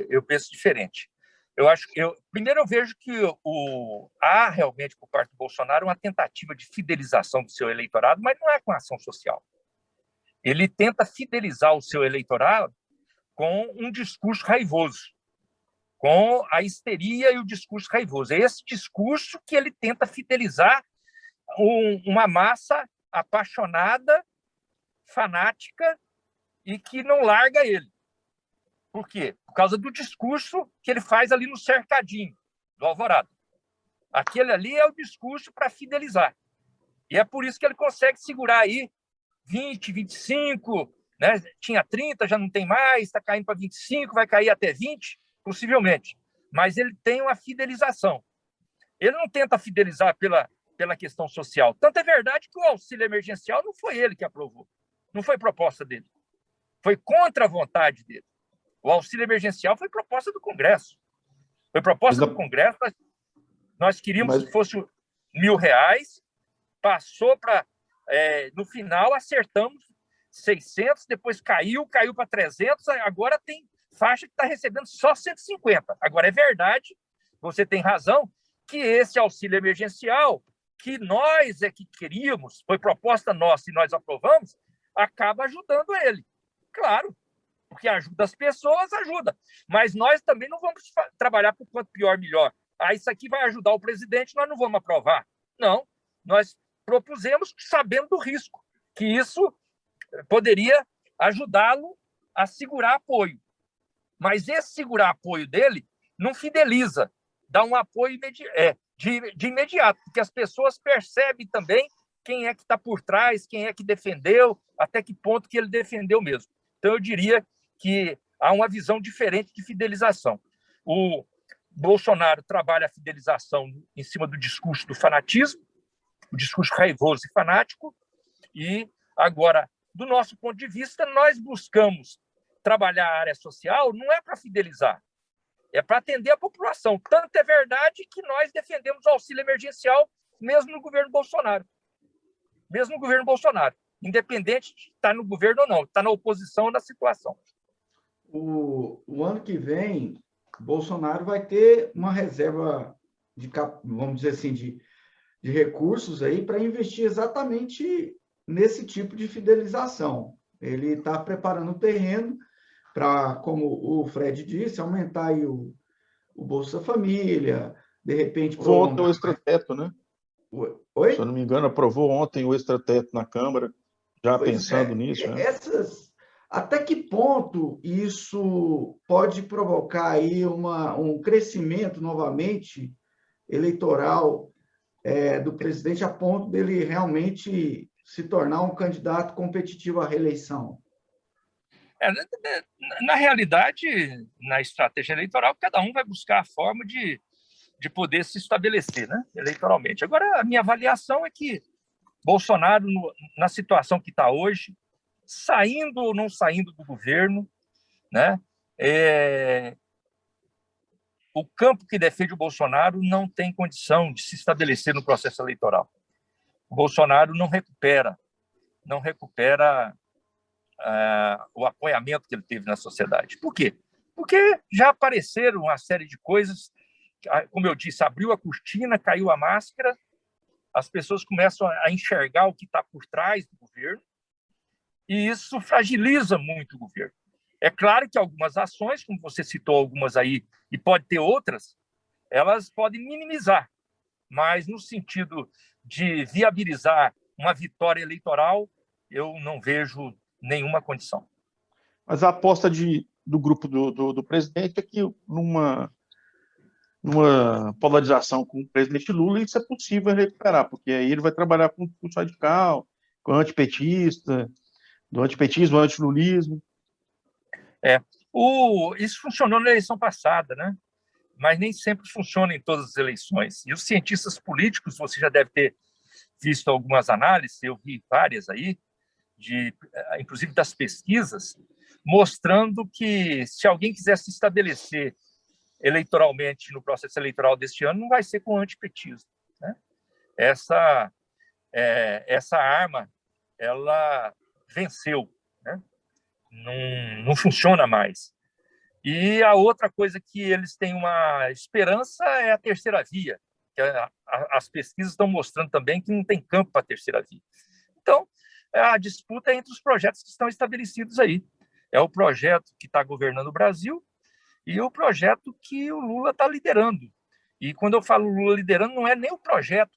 eu penso diferente. Primeiro, eu vejo que há realmente, por parte do Bolsonaro, uma tentativa de fidelização do seu eleitorado, mas não é com ação social. Ele tenta fidelizar o seu eleitorado com um discurso raivoso, com a histeria e o discurso raivoso. É esse discurso que ele tenta fidelizar uma massa apaixonada, fanática e que não larga ele. Por quê? Por causa do discurso que ele faz ali no cercadinho do Alvorada. Aquele ali é o discurso para fidelizar. E é por isso que ele consegue segurar aí 20, 25, né? Tinha 30, já não tem mais, está caindo para 25, vai cair até 20, possivelmente. Mas ele tem uma fidelização. Ele não tenta fidelizar pela questão social. Tanto é verdade que o auxílio emergencial não foi ele que aprovou. Não foi proposta dele. Foi contra a vontade dele. O auxílio emergencial foi proposta do Congresso. Foi proposta do Congresso. Nós queríamos que fosse R$1.000, passou para... no final, acertamos 600, depois caiu para 300, agora tem faixa que está recebendo só 150. Agora, é verdade, você tem razão, que esse auxílio emergencial, que nós que queríamos, foi proposta nossa e nós aprovamos, acaba ajudando ele. Claro, porque ajuda as pessoas, ajuda. Mas nós também não vamos trabalhar por quanto pior, melhor. Isso aqui vai ajudar o presidente, nós não vamos aprovar. Não, nós propusemos sabendo do risco, que isso poderia ajudá-lo a segurar apoio. Mas esse segurar apoio dele não fideliza, dá um apoio de imediato, porque as pessoas percebem também quem é que está por trás, quem é que defendeu, até que ponto que ele defendeu mesmo. Então, eu diria que há uma visão diferente de fidelização. O Bolsonaro trabalha a fidelização em cima do discurso do fanatismo, o discurso raivoso e fanático, e agora, do nosso ponto de vista, nós buscamos trabalhar a área social, não é para fidelizar, é para atender a população. Tanto é verdade que nós defendemos o auxílio emergencial mesmo no governo Bolsonaro. Mesmo no governo Bolsonaro, independente de estar no governo ou não, estar na oposição ou na situação. O ano que vem, Bolsonaro vai ter uma reserva vamos dizer assim, de recursos aí para investir exatamente nesse tipo de fidelização. Ele está preparando o terreno para, como o Fred disse, aumentar aí o Bolsa Família, de repente... Aprovou ontem o extrateto, né? Oi? Se eu não me engano, aprovou ontem o extrateto na Câmara, já pensando nisso. Né? Até que ponto isso pode provocar aí um crescimento novamente eleitoral do presidente a ponto dele realmente se tornar um candidato competitivo à reeleição? Na realidade, na estratégia eleitoral, cada um vai buscar a forma de poder se estabelecer, né, eleitoralmente. Agora, a minha avaliação é que Bolsonaro, na situação que está hoje, saindo ou não saindo do governo, né, o campo que defende o Bolsonaro não tem condição de se estabelecer no processo eleitoral. O Bolsonaro não recupera o apoiamento que ele teve na sociedade. Por quê? Porque já apareceram uma série de coisas, como eu disse, abriu a cortina, caiu a máscara, as pessoas começam a enxergar o que está por trás do governo, e isso fragiliza muito o governo. É claro que algumas ações, como você citou algumas aí, e pode ter outras, elas podem minimizar, mas no sentido de viabilizar uma vitória eleitoral, eu não vejo nenhuma condição. Mas a aposta do grupo do presidente é que numa polarização com o presidente Lula, isso é possível recuperar, porque aí ele vai trabalhar com o radical, com o antipetista, do antipetismo, antilulismo. Isso funcionou na eleição passada, né? Mas nem sempre funciona em todas as eleições. E os cientistas políticos, você já deve ter visto algumas análises, eu vi várias aí, inclusive das pesquisas, mostrando que se alguém quiser se estabelecer eleitoralmente no processo eleitoral deste ano, não vai ser com o antipetismo, né? Essa arma, ela venceu, né? Não funciona mais. E a outra coisa que eles têm uma esperança é a terceira via, que as pesquisas estão mostrando também que não tem campo para a terceira via. Então, a disputa é entre os projetos que estão estabelecidos aí. É o projeto que está governando o Brasil e o projeto que o Lula está liderando. E quando eu falo Lula liderando, não é nem o projeto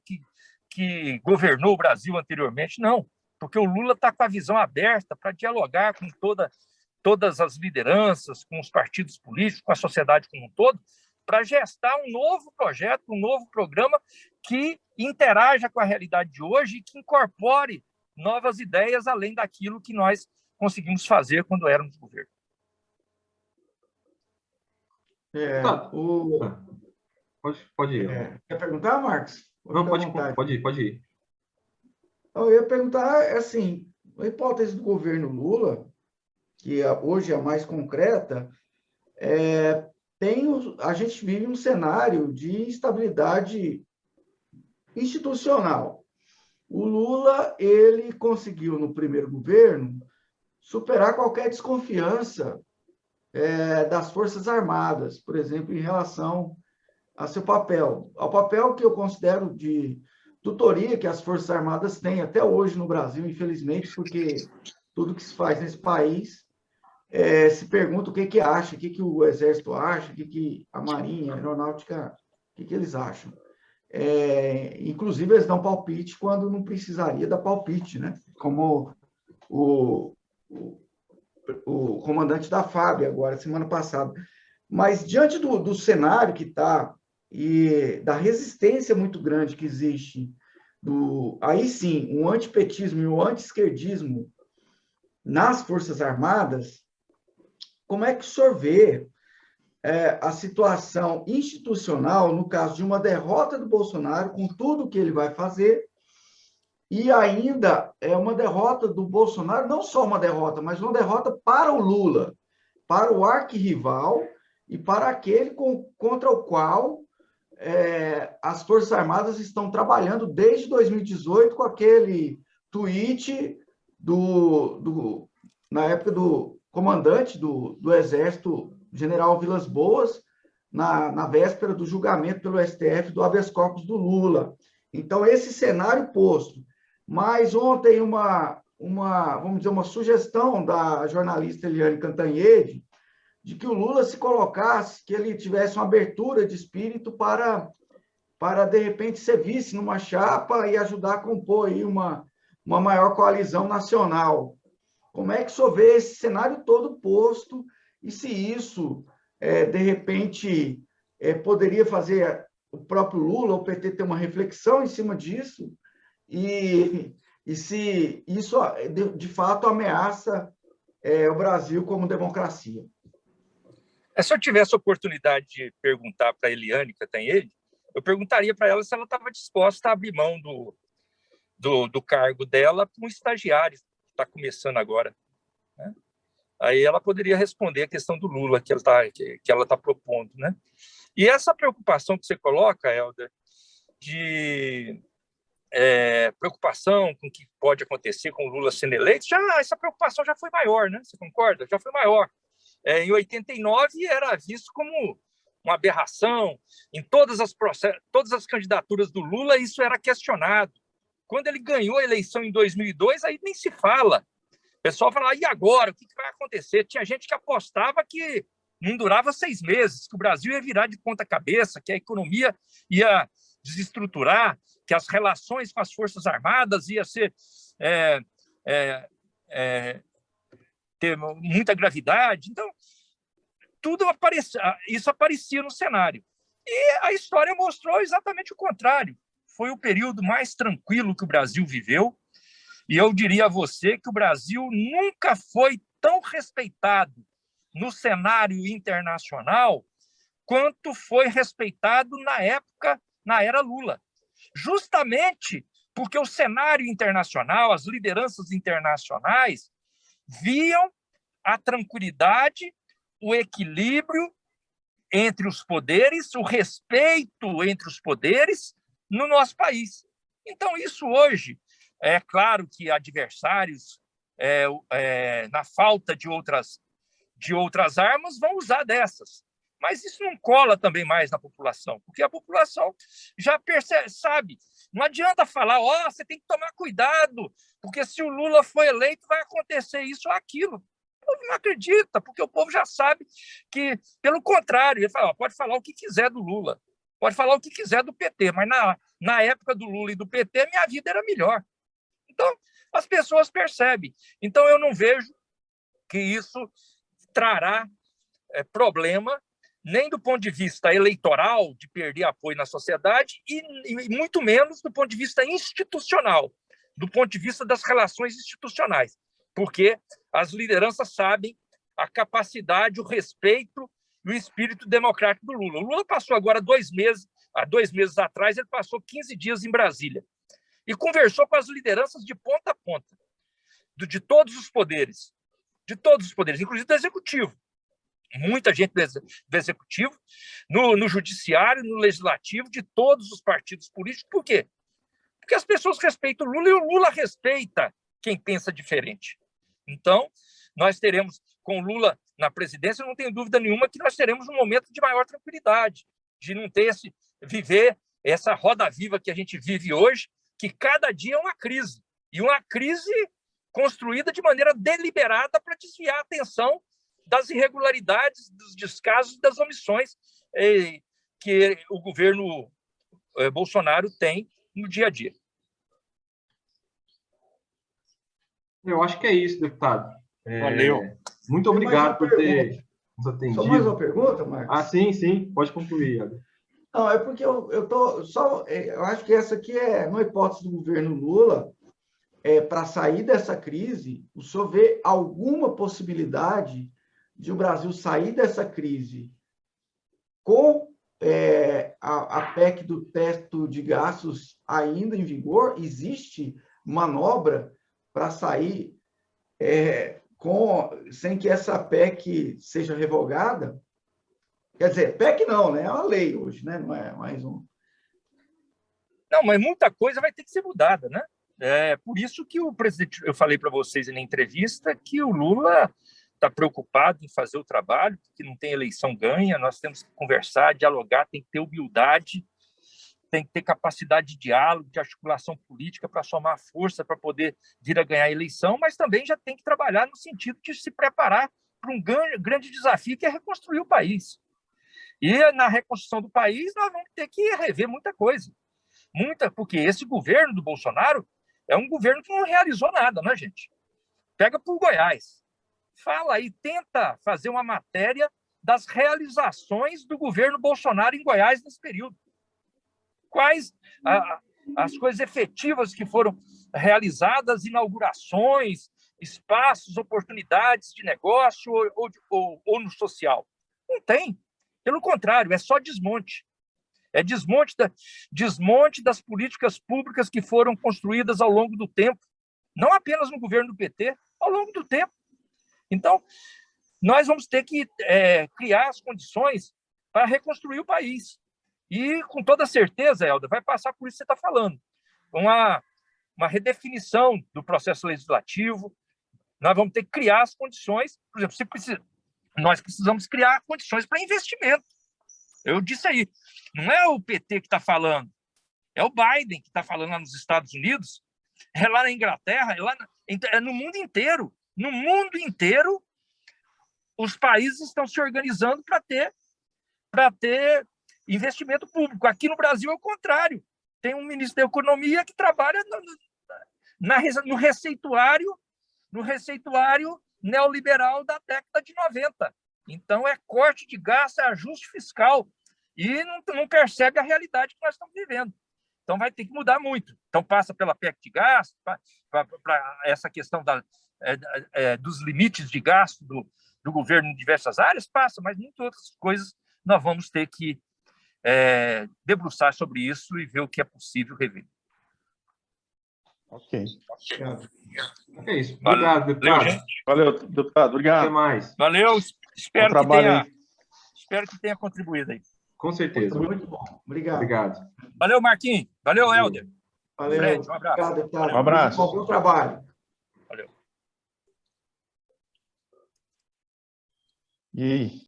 que governou o Brasil anteriormente, não, porque o Lula está com a visão aberta para dialogar com todas as lideranças, com os partidos políticos, com a sociedade como um todo, para gestar um novo projeto, um novo programa que interaja com a realidade de hoje e que incorpore novas ideias além daquilo que nós conseguimos fazer quando éramos governo. Pode ir. Quer perguntar, Marcos? Não, pode ir. Eu ia perguntar, assim, a hipótese do governo Lula, que hoje é a mais concreta, a gente vive um cenário de instabilidade institucional. O Lula, ele conseguiu, no primeiro governo, superar qualquer desconfiança das Forças Armadas, por exemplo, em relação a seu papel. Ao papel que eu considero de tutoria que as Forças Armadas têm até hoje no Brasil, infelizmente, porque tudo que se faz nesse país se pergunta o que acha, o que o Exército acha, o que a Marinha, a Aeronáutica, o que eles acham. Inclusive, eles dão palpite quando não precisaria dar palpite, né? Como o comandante da FAB, agora, semana passada. Mas, diante do cenário que está e da resistência muito grande que existe, aí sim, um antipetismo e um anti-esquerdismo nas Forças Armadas, como é que o senhor vê a situação institucional no caso de uma derrota do Bolsonaro, com tudo que ele vai fazer, e ainda uma derrota do Bolsonaro, não só uma derrota, mas uma derrota para o Lula, para o arquirrival e para aquele contra o qual as Forças Armadas estão trabalhando desde 2018 com aquele tweet na época do comandante do Exército, General Vilas Boas, na véspera do julgamento pelo STF do habeas corpus do Lula. Então, esse cenário posto. Mas ontem, vamos dizer, uma sugestão da jornalista Eliane Cantanhede, de que o Lula se colocasse, que ele tivesse uma abertura de espírito para de repente, ser vice numa chapa e ajudar a compor aí uma maior coalizão nacional. Como é que o senhor vê esse cenário todo posto e se isso, de repente, poderia fazer o próprio Lula, o PT, ter uma reflexão em cima disso e se isso, de fato, ameaça o Brasil como democracia? Se eu tivesse a oportunidade de perguntar para a Eliane Cantanhede, eu perguntaria para ela se ela estava disposta a abrir mão do cargo dela para um estagiário que está começando agora, né? Aí ela poderia responder a questão do Lula que ela está propondo, né? E essa preocupação que você coloca, Helder, de preocupação com o que pode acontecer com o Lula sendo eleito, essa preocupação já foi maior, né? Você concorda? Já foi maior. Em 89 era visto como uma aberração. Em todas as candidaturas do Lula, isso era questionado. Quando ele ganhou a eleição em 2002, aí nem se fala. O pessoal fala, e agora? O que vai acontecer? Tinha gente que apostava que não durava 6 meses, que o Brasil ia virar de ponta cabeça, que a economia ia desestruturar, que as relações com as Forças Armadas ia ser... ter muita gravidade. Então, isso aparecia no cenário. E a história mostrou exatamente o contrário. Foi o período mais tranquilo que o Brasil viveu, e eu diria a você que o Brasil nunca foi tão respeitado no cenário internacional quanto foi respeitado na era Lula. Justamente porque o cenário internacional, as lideranças internacionais, viam a tranquilidade, o equilíbrio entre os poderes, o respeito entre os poderes no nosso país. Então, isso hoje, é claro que adversários, na falta de outras armas, vão usar dessas. Mas isso não cola também mais na população, porque a população já sabe. Não adianta falar, você tem que tomar cuidado, porque se o Lula for eleito, vai acontecer isso ou aquilo. O povo não acredita, porque o povo já sabe que, pelo contrário, ele fala, pode falar o que quiser do Lula, pode falar o que quiser do PT, mas na época do Lula e do PT, minha vida era melhor. Então, as pessoas percebem. Então, eu não vejo que isso trará problema, nem do ponto de vista eleitoral, de perder apoio na sociedade, e muito menos do ponto de vista institucional, do ponto de vista das relações institucionais, porque as lideranças sabem a capacidade, o respeito e o espírito democrático do Lula. O Lula passou agora 2 meses, há 2 meses atrás, ele passou 15 dias em Brasília e conversou com as lideranças de ponta a ponta, de todos os poderes, inclusive do Executivo. Muita gente do Executivo, no Judiciário, no Legislativo, de todos os partidos políticos. Por quê? Porque as pessoas respeitam o Lula e o Lula respeita quem pensa diferente. Então, nós teremos, com o Lula na presidência, eu não tenho dúvida nenhuma que nós teremos um momento de maior tranquilidade, de não viver essa roda viva que a gente vive hoje, que cada dia é uma crise. E uma crise construída de maneira deliberada para desviar a atenção das irregularidades, dos descasos, das omissões que o governo Bolsonaro tem no dia a dia. Eu acho que é isso, deputado. Valeu. Muito obrigado por ter nos atendido. Só mais uma pergunta, Marcos? Sim. Pode concluir, Iago. Não, é porque eu acho que essa aqui uma hipótese do governo Lula, para sair dessa crise. O senhor vê alguma possibilidade de o Brasil sair dessa crise com a PEC do teto de gastos ainda em vigor? Existe manobra para sair sem que essa PEC seja revogada? Quer dizer, PEC não, né? É uma lei hoje, né? Não é mais um. Não, mas muita coisa vai ter que ser mudada, né? É por isso que o presidente, eu falei para vocês na entrevista que o Lula está preocupado em fazer o trabalho, que não tem eleição ganha, nós temos que conversar, dialogar, tem que ter humildade, tem que ter capacidade de diálogo, de articulação política para somar força para poder vir a ganhar a eleição, mas também já tem que trabalhar no sentido de se preparar para um grande desafio que é reconstruir o país. E na reconstrução do país nós vamos ter que rever muita coisa. Porque esse governo do Bolsonaro é um governo que não realizou nada, né, gente? Pega por Goiás. Fala aí, tenta fazer uma matéria das realizações do governo Bolsonaro em Goiás nesse período. Quais as coisas efetivas que foram realizadas, inaugurações, espaços, oportunidades de negócio ou no social? Não tem. Pelo contrário, é só desmonte. É desmonte das políticas públicas que foram construídas ao longo do tempo, não apenas no governo do PT, ao longo do tempo. Então, nós vamos ter que criar as condições para reconstruir o país. E, com toda certeza, Helder, vai passar por isso que você está falando. Uma redefinição do processo legislativo. Nós vamos ter que criar as condições. Por exemplo, nós precisamos criar condições para investimento. Eu disse aí, não é o PT que está falando, é o Biden que está falando lá nos Estados Unidos, é lá na Inglaterra, é no mundo inteiro. No mundo inteiro, os países estão se organizando para ter investimento público. Aqui no Brasil é o contrário. Tem um ministro da Economia que trabalha no receituário neoliberal da década de 90. Então, é corte de gasto, é ajuste fiscal. E não percebe a realidade que nós estamos vivendo. Então, vai ter que mudar muito. Então, passa pela PEC de gasto, para essa questão dos limites de gasto do governo em diversas áreas, passa, mas muitas outras coisas nós vamos ter que debruçar sobre isso e ver o que é possível rever. Ok. É isso. Obrigado, deputado. Valeu, gente. Valeu, deputado. Obrigado. Até mais. Valeu. Espero que tenha contribuído aí. Com certeza. Muito bom. Obrigado. Obrigado. Valeu, Marquinhos. Valeu, Helder. Valeu. Fred, um abraço. Obrigado, deputado. Um abraço. Bom trabalho. Valeu. E aí?